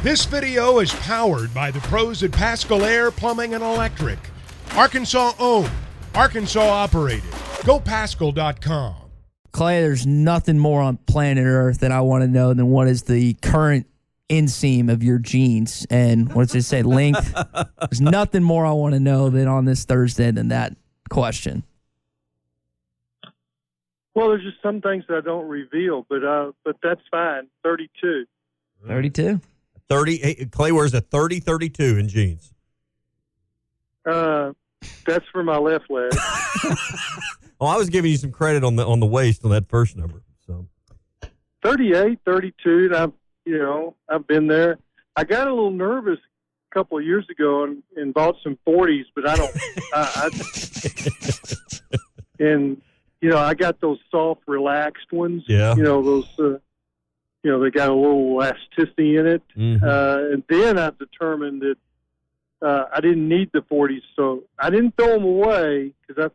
This video is powered by the pros at Pascal Air Plumbing and Electric. Arkansas owned, Arkansas operated. GoPascal.com. Clay, there's nothing more on planet Earth that I want to know than what is the current inseam of your jeans and what does it say, length? There's nothing more I want to know than on this Thursday than that question. Well, there's just some things that I don't reveal, but that's fine. 32. 32? 30. Clay wears a 30-32 in jeans. That's for my left leg. Well, I was giving you some credit on the waist on that first number. So 38, 32. I've been there. I got a little nervous a couple of years ago and bought some 40s, but I don't. I got those soft, relaxed ones. Yeah. Those. They got a little elasticity in it. Mm-hmm. And then I've determined that I didn't need the 40s, so I didn't throw them away because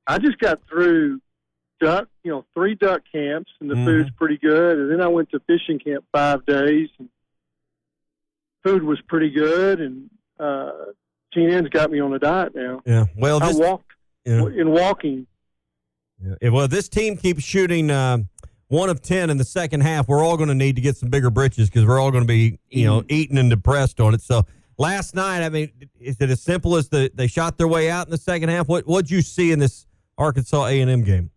I just got through 3 duck camps, and the food's pretty good. And then I went to fishing camp 5 days, and food was pretty good. And TNN's got me on a diet now. Yeah, well, I walked in walking. Yeah. Well, this team keeps shooting 1 of 10 in the second half. We're all going to need to get some bigger britches because we're all going to be, eaten and depressed on it. So last night, I mean, is it as simple as they shot their way out in the second half? What'd you see in this Arkansas A&M game?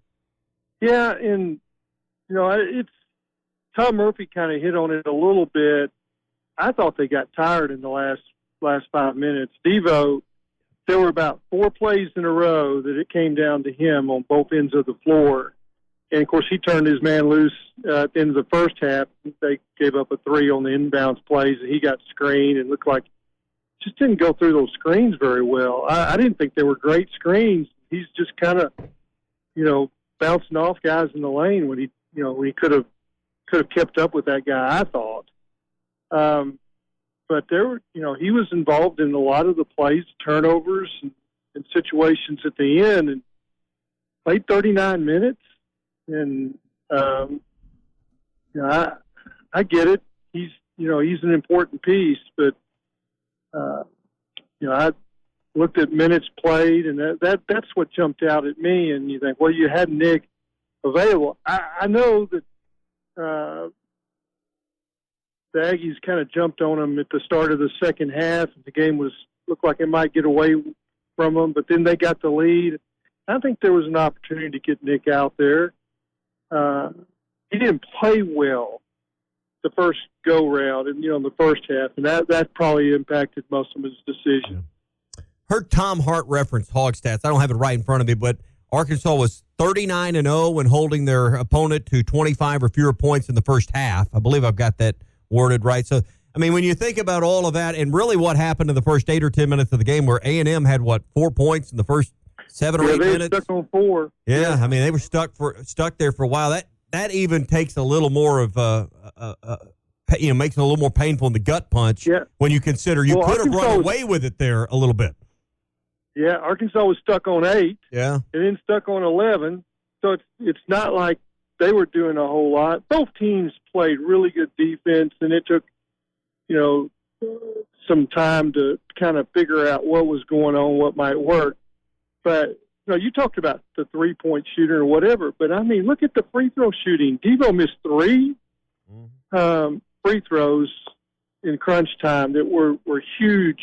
Yeah, and it's Tom Murphy kind of hit on it a little bit. I thought they got tired in the last 5 minutes. Devo, there were about 4 plays in a row that it came down to him on both ends of the floor. And, of course, he turned his man loose at the end of the first half. They gave up a 3 on the inbounds plays, and he got screened and looked like just didn't go through those screens very well. I didn't think they were great screens. He's just kind of, bouncing off guys in the lane when he could have kept up with that guy, I thought. But he was involved in a lot of the plays, turnovers, and situations at the end, and played 39 minutes. And I get it. He's an important piece, but I looked at minutes played, and that's what jumped out at me. And you think, well, you had Nick available. I know that the Aggies kind of jumped on him at the start of the second half. The game looked like it might get away from them, but then they got the lead. I think there was an opportunity to get Nick out there. He didn't play well the first go-round in the first half, and that probably impacted most of his decision. Yeah. Heard Tom Hart reference Hog stats. I don't have it right in front of me, but Arkansas was 39-0 when holding their opponent to 25 or fewer points in the first half. I believe I've got that worded right. So, I mean, when you think about all of that and really what happened in the first 8 or 10 minutes of the game where A&M had, 4 points in the first 7 or 8 minutes? They were stuck on 4. Yeah, I mean, they were stuck there for a while. That even takes a little more of makes it a little more painful in the gut punch when you consider you could have run away with it there a little bit. Yeah, Arkansas was stuck on 8. Yeah. And then stuck on 11. So it's not like they were doing a whole lot. Both teams played really good defense, and it took, some time to kind of figure out what was going on, what might work. But, you talked about the 3-point shooter or whatever, but, I mean, look at the free throw shooting. Devo missed 3 free throws in crunch time that were huge,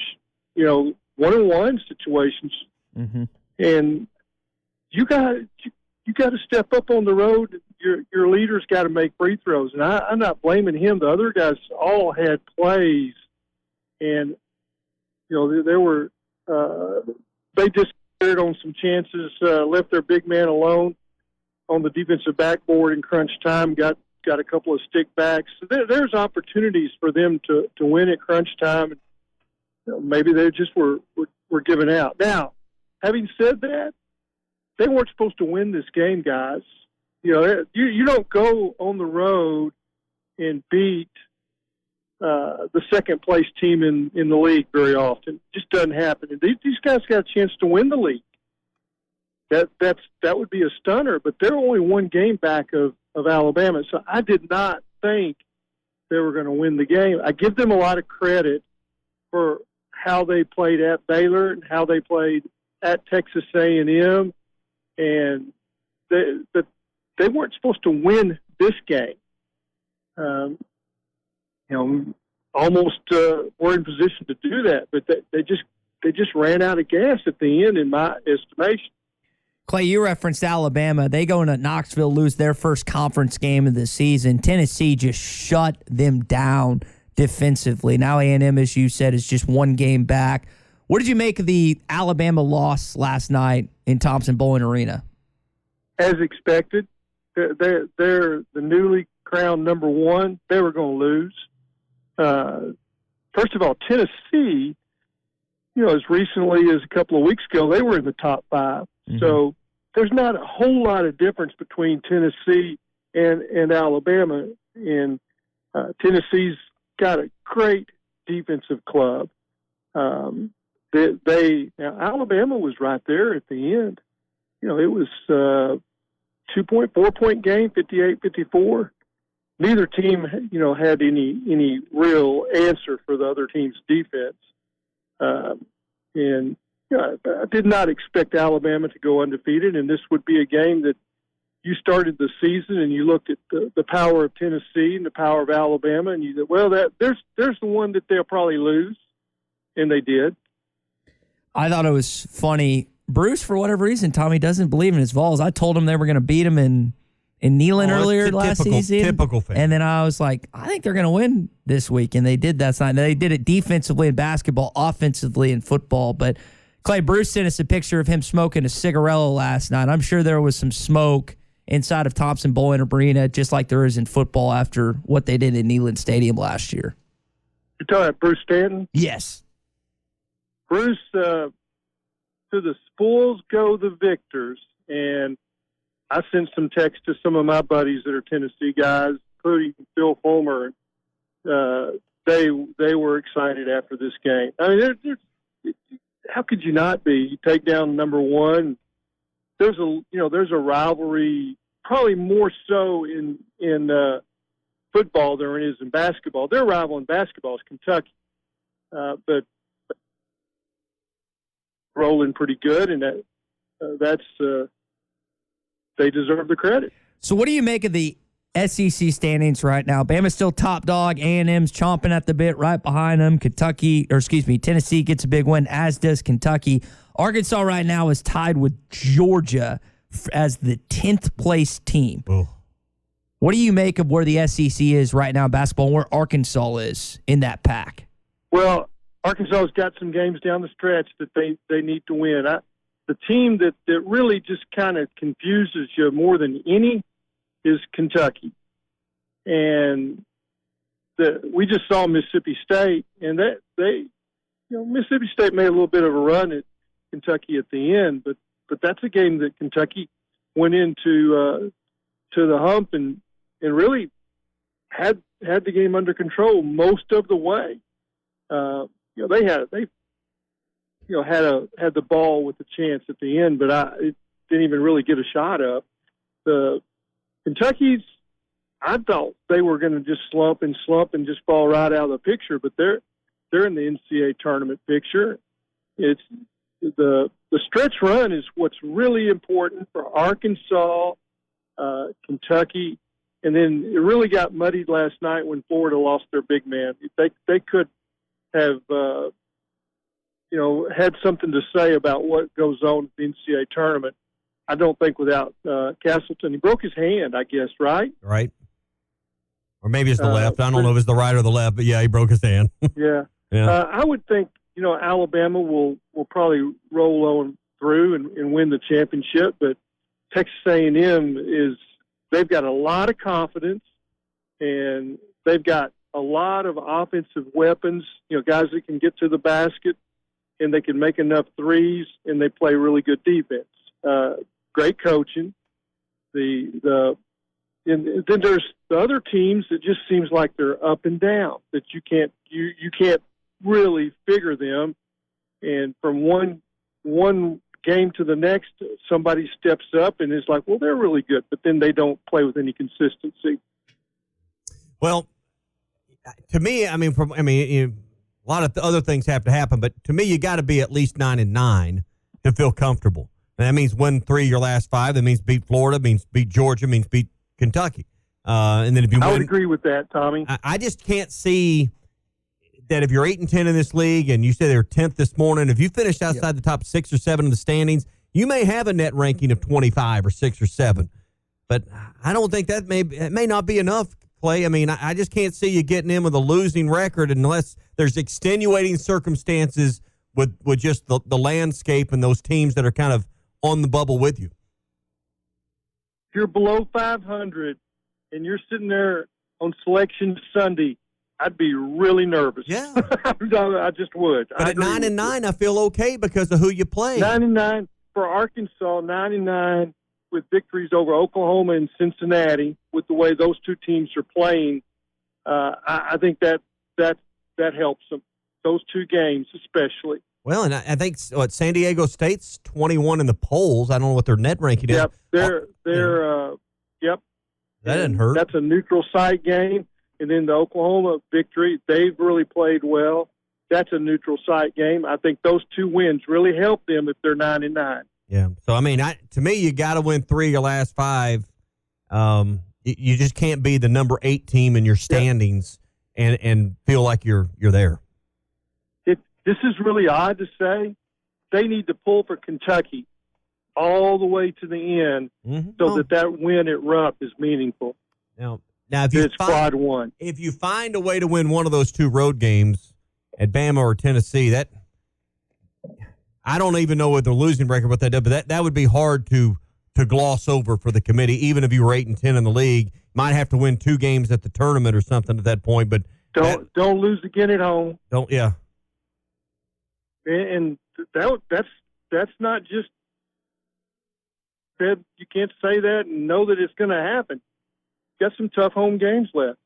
one-on-one situations. Mm-hmm. And you got to step up on the road. Your leader's got to make free throws. And I'm not blaming him. The other guys all had plays. And, there were they just on some chances, left their big man alone on the defensive backboard in crunch time, got a couple of stick backs. So there's opportunities for them to win at crunch time. Maybe they just were giving out. Now, having said that, they weren't supposed to win this game, guys. You don't go on the road and beat the second place team in the league very often. It just doesn't happen. And these guys got a chance to win the league. That would be a stunner, but they're only 1 game back of Alabama. So I did not think they were going to win the game. I give them a lot of credit for how they played at Baylor and how they played at Texas A&M, and they weren't supposed to win this game. Almost were in position to do that, but they just ran out of gas at the end, in my estimation. Clay, you referenced Alabama. They go into Knoxville, lose their first conference game of the season. Tennessee just shut them down defensively. Now A&M, as you said, is just one game back. What did you make of the Alabama loss last night in Thompson-Boling Arena? As expected, they're the newly crowned number one. They were going to lose. First of all, Tennessee, as recently as a couple of weeks ago, they were in the top five. Mm-hmm. So there's not a whole lot of difference between Tennessee and Alabama. And Tennessee's got a great defensive club. Alabama was right there at the end. It was 4-point game, 58-54. Neither team, had any real answer for the other team's defense. I did not expect Alabama to go undefeated, and this would be a game that you started the season and you looked at the power of Tennessee and the power of Alabama, and you said, well, there's the one that they'll probably lose, and they did. I thought it was funny. Bruce, for whatever reason, Tommy doesn't believe in his Vols. I told him they were going to beat him in Neyland earlier last season. Typical fan. And then I was like, I think they're going to win this week. And they did that night. They did it defensively in basketball, offensively in football. But Clay, Bruce sent us a picture of him smoking a cigarello last night. I'm sure there was some smoke inside of Thompson-Boling Arena, just like there is in football after what they did in Neyland Stadium last year. You're talking about Bruce Stanton? Yes. Bruce, to the spoils go the victors. And I sent some text to some of my buddies that are Tennessee guys, including Phil Fulmer. They were excited after this game. I mean, how could you not be? You take down number one. There's a rivalry, probably more so in football than it is in basketball. Their rival in basketball is Kentucky, but rolling pretty good, and that's. They deserve the credit. So what do you make of the SEC standings right now? Bama's still top dog. A&M's chomping at the bit right behind them. Tennessee gets a big win, as does Kentucky. Arkansas right now is tied with Georgia as the 10th place team. Oh. What do you make of where the SEC is right now in basketball and where Arkansas is in that pack? Well, Arkansas's got some games down the stretch that they need to win. The team that really just kind of confuses you more than any is Kentucky. And we just saw Mississippi State, and Mississippi State made a little bit of a run at Kentucky at the end, but that's a game that Kentucky went into to the hump and really had the game under control most of the way. They had the ball with the chance at the end, but it didn't even really get a shot up. The Kentucky's, I thought they were going to just slump and just fall right out of the picture, but they're in the NCAA tournament picture. It's the stretch run is what's really important for Arkansas, Kentucky, and then it really got muddied last night when Florida lost their big man. They could have had something to say about what goes on at the NCAA tournament. I don't think without Castleton. He broke his hand, I guess, right? Right. Or maybe it's the left. I don't know if it's the right or the left, but yeah, he broke his hand. Yeah. I would think, Alabama will probably roll on through and win the championship, but Texas A&M they've got a lot of confidence, and they've got a lot of offensive weapons, guys that can get to the basket, and they can make enough threes, and they play really good defense. Great coaching. And then there's the other teams that just seems like they're up and down, that you can't really figure them. And from one game to the next, somebody steps up and is like, well, they're really good, but then they don't play with any consistency. Well, To me, a lot of other things have to happen, but to me, you got to be at least 9-9 to feel comfortable. And that means win 3 of your last 5. That means beat Florida. Means beat Georgia. Means beat Kentucky. And then if you I win, would agree with that, Tommy. I just can't see that if you're 8-10 in this league, and you say they're 10th this morning, if you finished outside the top 6 or 7 of the standings, you may have a net ranking of 25 or 6 or 7. But I don't think it may not be enough, Clay. I mean, I just can't see you getting in with a losing record unless there's extenuating circumstances with just the landscape and those teams that are kind of on the bubble with you. If you're below 500 and you're sitting there on Selection Sunday, I'd be really nervous. Yeah. I just would. But at 9-9, I feel okay because of who you play. 99 for Arkansas, 99 with victories over Oklahoma and Cincinnati, with the way those two teams are playing. I think that helps them. Those 2 games especially. Well, and I think San Diego State's 21 in the polls. I don't know what their net ranking is. Yep, yep. That didn't hurt. That's a neutral site game. And then the Oklahoma victory, they've really played well. That's a neutral site game. I think those 2 wins really help them if they're 9-9. Yeah. So, I mean, to me, you got to win 3 of your last 5. You just can't be the number 8 team in your standings and feel like you're there. This is really odd to say. They need to pull for Kentucky all the way to the end so that win at Rupp is meaningful. Now if you find a way to win one of those 2 road games at Bama or Tennessee, I don't even know what the losing record what that does, but that would be hard to gloss over for the committee. Even if you were 8-10 in the league, might have to win 2 games at the tournament or something at that point. But don't lose again at home. And that's not just said. You can't say that and know that it's going to happen. Got some tough home games left.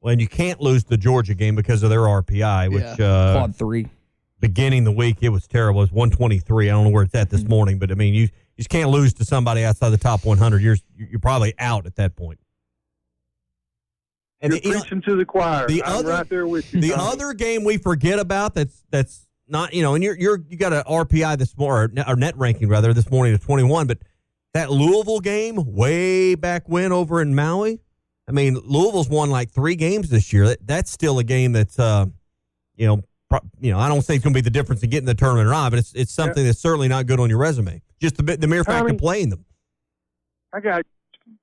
Well, and you can't lose the Georgia game because of their RPI, which quad 3. Beginning the week, it was terrible. It was 123. I don't know where it's at this morning, but I mean, you just can't lose to somebody outside the top 100. You're probably out at that point. And you're preaching to the choir. I'm right there with you. The other game we forget about that's not, and you got an RPI this morning, or net ranking rather, this morning of 21, but that Louisville game way back when over in Maui, I mean, Louisville's won like 3 games this year. That's still a game that's, I don't think it's going to be the difference in getting the tournament or not, but it's something that's certainly not good on your resume. Just the mere fact of playing them. I got you.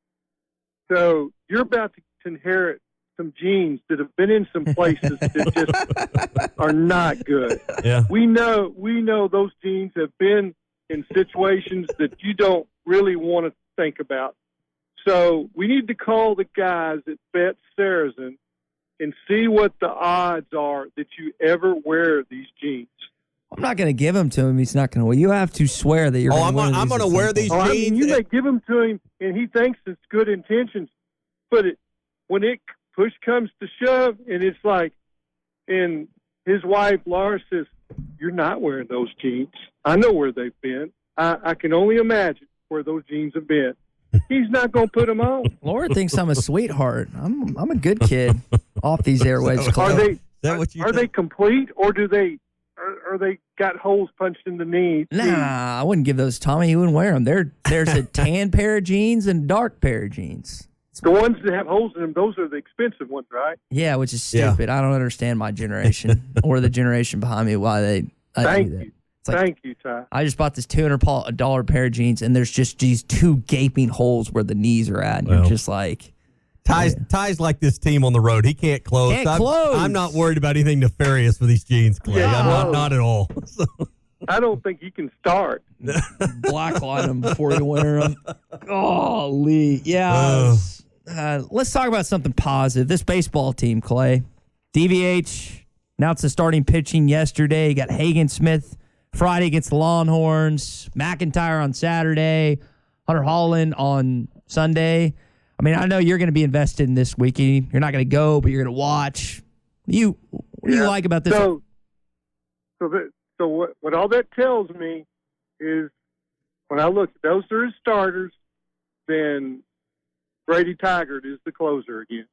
So you're about to inherit some genes that have been in some places that just are not good. Yeah. We know those genes have been in situations that you don't really want to think about. So we need to call the guys at Bet Saracen and see what the odds are that you ever wear these jeans. I'm not going to give them to him. He's not going to. Well, you have to swear that you're going to wear these. I'm going to wear these jeans. I mean, you may give them to him, and he thinks it's good intentions. But when push comes to shove, and it's like, and his wife, Laura, says, "You're not wearing those jeans. I know where they've been. I can only imagine where those jeans have been." He's not going to put them on. Laura thinks I'm a sweetheart. I'm a good kid off these airwaves. Are they complete, or do they are they got holes punched in the knee? Nah, I wouldn't give those to Tommy. He wouldn't wear them. There's a tan pair of jeans and dark pair of jeans. The ones that have holes in them, those are the expensive ones, right? Yeah, which is stupid. Yeah. I don't understand my generation or the generation behind me why they do that. Thank you, Ty. I just bought this $200 pair of jeans, and there's just these 2 gaping holes where the knees are at. And you're just like... Ty's like this team on the road. He can't close. I'm not worried about anything nefarious with these jeans, Clay. Yeah, I'm not at all. I don't think he can start. Blackline them before you wear them. Golly. Yeah. Let's talk about something positive. This baseball team, Clay. DVH announced the starting pitching yesterday. You got Hagen Smith Friday against the Longhorns, McIntyre on Saturday, Hunter Holland on Sunday. I mean, I know you're going to be invested in this weekend. You're not going to go, but you're going to watch. What do you like about this? So what all that tells me is when I look at those 3 starters, then Brady Taggart is the closer again.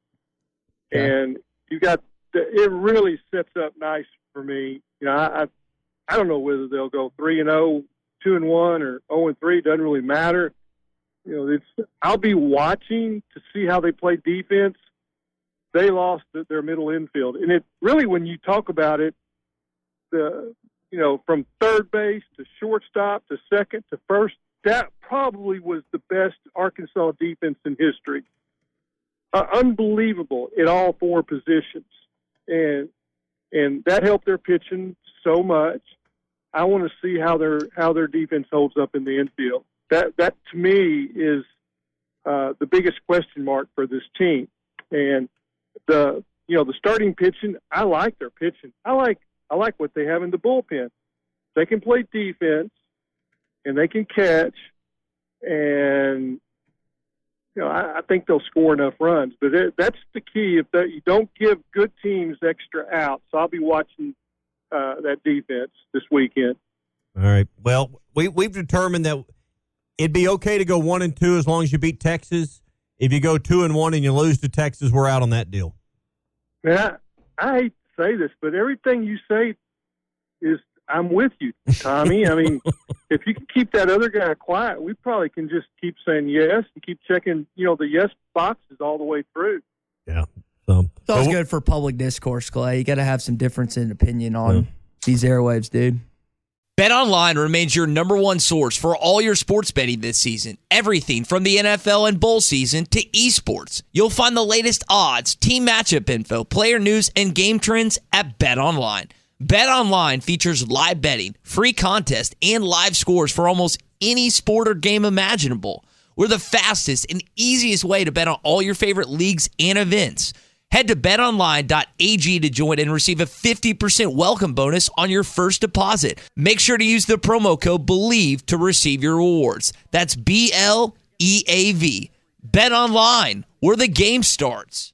Okay. And it really sets up nice for me. I don't know whether they'll go 3-0, 2-1, or 0-3. Doesn't really matter. I'll be watching to see how they play defense. They lost their middle infield, and it really, when you talk about it, from third base to shortstop to second to first, that probably was the best Arkansas defense in history. Unbelievable in all four positions, and that helped their pitching so much. I want to see how their defense holds up in the infield. That to me is the biggest question mark for this team. And the starting pitching, I like their pitching. I like what they have in the bullpen. They can play defense and they can catch, and I think they'll score enough runs. But that's the key. If you don't give good teams extra outs, so I'll be watching that defense this weekend. All right. Well, we've determined that it'd be okay to go 1-2 as long as you beat Texas. If you go 2-1 and you lose to Texas, we're out on that deal. Man, I hate to say this, but everything you say is I'm with you, Tommy. I mean, if you can keep that other guy quiet, we probably can just keep saying yes and keep checking, the yes boxes all the way through. Yeah. So it's always good for public discourse, Clay. You got to have some difference in opinion on these airwaves, dude. BetOnline remains your number one source for all your sports betting this season. Everything from the NFL and bowl season to esports. You'll find the latest odds, team matchup info, player news, and game trends at BetOnline. BetOnline features live betting, free contests, and live scores for almost any sport or game imaginable. We're the fastest and easiest way to bet on all your favorite leagues and events. Head to betonline.ag to join and receive a 50% welcome bonus on your first deposit. Make sure to use the promo code BELIEVE to receive your rewards. That's BLEAV. BetOnline, where the game starts.